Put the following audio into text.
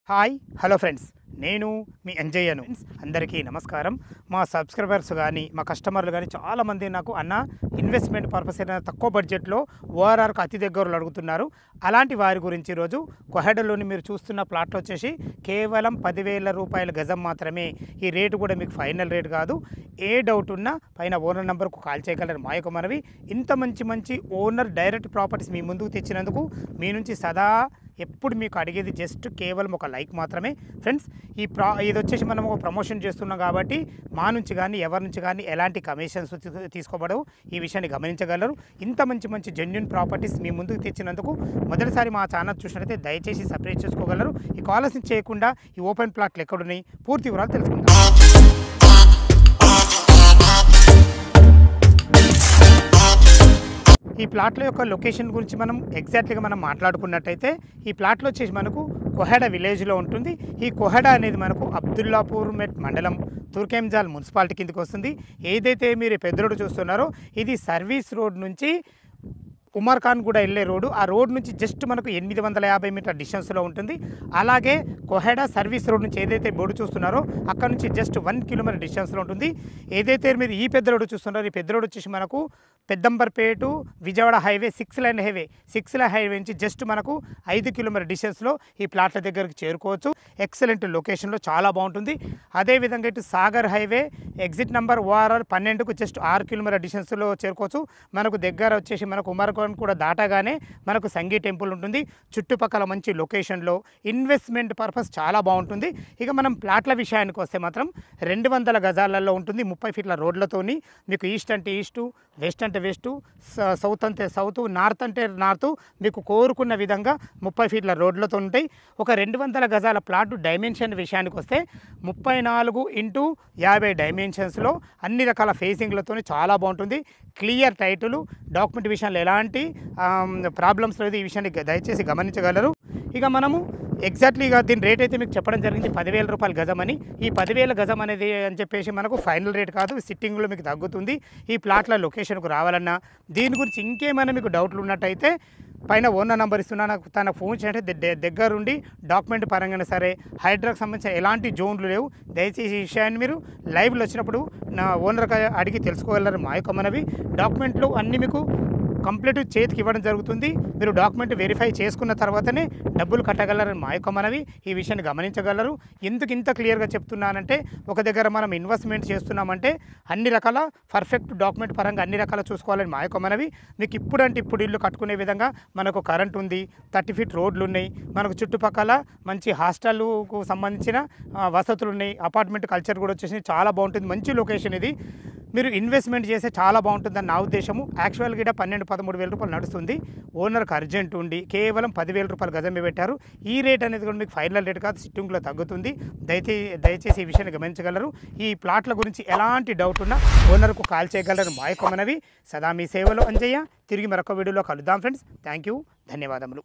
Hi hello friends, నేను మీ అంజయ్యను. అందరికీ నమస్కారం. మా సబ్స్క్రైబర్స్ కానీ మా కస్టమర్లు కానీ చాలామంది నాకు ఇన్వెస్ట్మెంట్ పర్పస్ అయినా తక్కువ బడ్జెట్లో ఓఆర్ఆర్కి అతి దగ్గరలో అడుగుతున్నారు. అలాంటి వారి గురించి ఈరోజు కొహెడలోని మీరు చూస్తున్న ప్లాట్లు వచ్చేసి కేవలం 10,000 రూపాయల గజం మాత్రమే. ఈ రేటు కూడా మీకు ఫైనల్ రేట్ కాదు. ఏ డౌట్ ఉన్నా పైన ఓనర్ నెంబర్కు కాల్ చేయగలరు. మా యొక్క మనవి, ఇంత మంచి ఓనర్ డైరెక్ట్ ప్రాపర్టీస్ మీ ముందుకు తెచ్చినందుకు మీ నుంచి సదా ఎప్పుడు మీకు అడిగేది జస్ట్ కేవలం ఒక లైక్ మాత్రమే. ఫ్రెండ్స్, ఇది వచ్చేసి మనం ఒక ప్రమోషన్ చేస్తున్నాం కాబట్టి మా నుంచి కానీ ఎవరి నుంచి కానీ ఎలాంటి కమిషన్స్ తీసుకోబడవు. ఈ విషయాన్ని గమనించగలరు. ఇంత మంచి జెన్యూన్ ప్రాపర్టీస్ మీ ముందుకు తెచ్చినందుకు మొదటిసారి మా ఛానల్ చూసినట్లయితే దయచేసి సబ్స్క్రైబ్ చేసుకోగలరు. ఈ కాల్స్ని చేయకుండా ఈ ఓపెన్ ప్లాట్లు ఎక్కడున్నాయి పూర్తి వివరాలు తెలుసుకుందాం. ఈ ప్లాట్ల యొక్క లొకేషన్ గురించి మనం ఎగ్జాక్ట్గా మనం మాట్లాడుకున్నట్టయితే ఈ ప్లాట్లో వచ్చేసి మనకు కొహెడ విలేజ్లో ఉంటుంది. ఈ కొహెడ అనేది మనకు అబ్దుల్లాపూర్ మెట్ మండలం తుర్కెంజాల్ మున్సిపాలిటీ కిందకి వస్తుంది. ఏదైతే మీరు పెద్ద రోడ్డు చూస్తున్నారో ఇది సర్వీస్ రోడ్ నుంచి ఉమర్ ఖాన్ కూడా వెళ్ళే రోడ్డు. ఆ రోడ్ నుంచి జస్ట్ మనకు 850 మీటర్ డిస్టెన్స్లో ఉంటుంది. అలాగే కొహెడ సర్వీస్ రోడ్ నుంచి ఏదైతే బోర్డు చూస్తున్నారో అక్కడ నుంచి జస్ట్ 1 కిలోమీటర్ డిస్టెన్స్లో ఉంటుంది. ఏదైతే మీరు ఈ పెద్ద రోడ్డు చూస్తున్నారో ఈ పెద్ద రోడ్డు వచ్చేసి మనకు Peddamberpet Vijayawada highway 6 line highway నుంచి జస్ట్ మనకు 5 కిలోమీటర్ డిస్టెన్స్లో ఈ ప్లాట్ల దగ్గరికి చేరుకోవచ్చు. ఎక్సలెంట్ లొకేషన్లో చాలా బాగుంటుంది. అదేవిధంగా ఇటు Sagar highway exit number ORR 12కు జస్ట్ 6 కిలోమీటర్ డిస్టెన్స్లో చేరుకోవచ్చు. మనకు దగ్గర వచ్చేసి మనకు ఉమర్ ఖాన్ కూడా దాటగానే మనకు సంగీ టెంపుల్ ఉంటుంది. చుట్టుపక్కల మంచి లొకేషన్లో ఇన్వెస్ట్మెంట్ పర్పస్ చాలా బాగుంటుంది. ఇక మనం ప్లాట్ల విషయానికి వస్తే మాత్రం 200 గజాలలో ఉంటుంది. 30 ఫీట్ల రోడ్లతోని మీకు ఈస్ట్ అంటే ఈస్టు, వెస్ట్ అంటే వెస్టు, సౌత్ అంటే సౌత్, నార్త్ అంటే నార్త్ మీకు కోరుకున్న విధంగా 30 ఫీట్ల రోడ్లతో ఉంటాయి. ఒక 200 గజాల ప్లాట్ డైమెన్షన్ విషయానికి వస్తే 34x50 డైమెన్షన్స్లో అన్ని రకాల ఫేసింగ్లతో చాలా బాగుంటుంది. క్లియర్ టైటిల్, డాక్యుమెంట్ విషయంలో ఎలాంటి ప్రాబ్లమ్స్ లేదు. ఈ విషయాన్ని దయచేసి గమనించగలరు. ఇక మనము ఎగ్జాక్ట్లీగా దీని రేట్ అయితే మీకు చెప్పడం జరిగింది 10,000 రూపాయల గజం అని. ఈ 10,000 గజం అనేది అని చెప్పేసి మనకు ఫైనల్ రేట్ కాదు, సిట్టింగ్లో మీకు తగ్గుతుంది. ఈ ప్లాట్ల లొకేషన్కు రావాలన్నా దీని గురించి ఇంకేమైనా మీకు డౌట్లు ఉన్నట్టయితే పైన ఓనర్ నెంబర్ ఇస్తున్నా, నాకు తనకు ఫోన్ చేయండి. దగ్గరుండి డాక్యుమెంట్ పరంగా సరే హైడ్రాకి సంబంధించిన ఎలాంటి జోన్లు లేవు. దయచేసి ఈ విషయాన్ని మీరు లైవ్లో వచ్చినప్పుడు నా ఓనర్కి అడిగి తెలుసుకోగలరు. మా యొక్క మనవి డాక్యుమెంట్లు అన్నీ మీకు కంప్లీట్ చేతికి ఇవ్వడం జరుగుతుంది. మీరు డాక్యుమెంట్ వెరిఫై చేసుకున్న తర్వాతనే డబ్బులు కట్టగలరని మా యొక్క మనవి. ఈ విషయాన్ని గమనించగలరు. ఎందుకు ఇంత క్లియర్గా చెప్తున్నానంటే ఒక దగ్గర మనం ఇన్వెస్ట్మెంట్ చేస్తున్నామంటే అన్ని రకాల పర్ఫెక్ట్ డాక్యుమెంట్ పరంగా అన్ని రకాల చూసుకోవాలని మా యొక్క మనవి. మీకు ఇప్పుడు ఇల్లు కట్టుకునే విధంగా మనకు కరెంట్ ఉంది, 30 ఫీట్ రోడ్లు ఉన్నాయి, మనకు చుట్టుపక్కల మంచి హాస్టల్కు సంబంధించిన వసతులు ఉన్నాయి, అపార్ట్మెంట్ కల్చర్ కూడా వచ్చేసి చాలా బాగుంటుంది. మంచి లొకేషన్ ఇది. మీరు ఇన్వెస్ట్మెంట్ చేస్తే చాలా బాగుంటుందని నా ఉద్దేశము. యాక్చువల్గా ఇక్కడ 12-13 వేల రూపాయలు నడుస్తుంది. ఓనర్కి అర్జెంట్ ఉండి కేవలం 10,000 రూపాయలు గజమే పెట్టారు. ఈ రేట్ అనేది కూడా మీకు ఫైనల్ రేట్ కాదు, సిట్టింగ్లో తగ్గుతుంది. దయచేసి ఈ విషయాన్ని గమనించగలరు. ఈ ప్లాట్ల గురించి ఎలాంటి డౌట్ ఉన్నా ఓనర్కు కాల్ చేయగలరు. మా యొక్క మనవి. సదా మీ సేవలో అంజయ్య. తిరిగి మరొక వీడియోలో కలుద్దాం ఫ్రెండ్స్. థ్యాంక్ యూ, ధన్యవాదములు.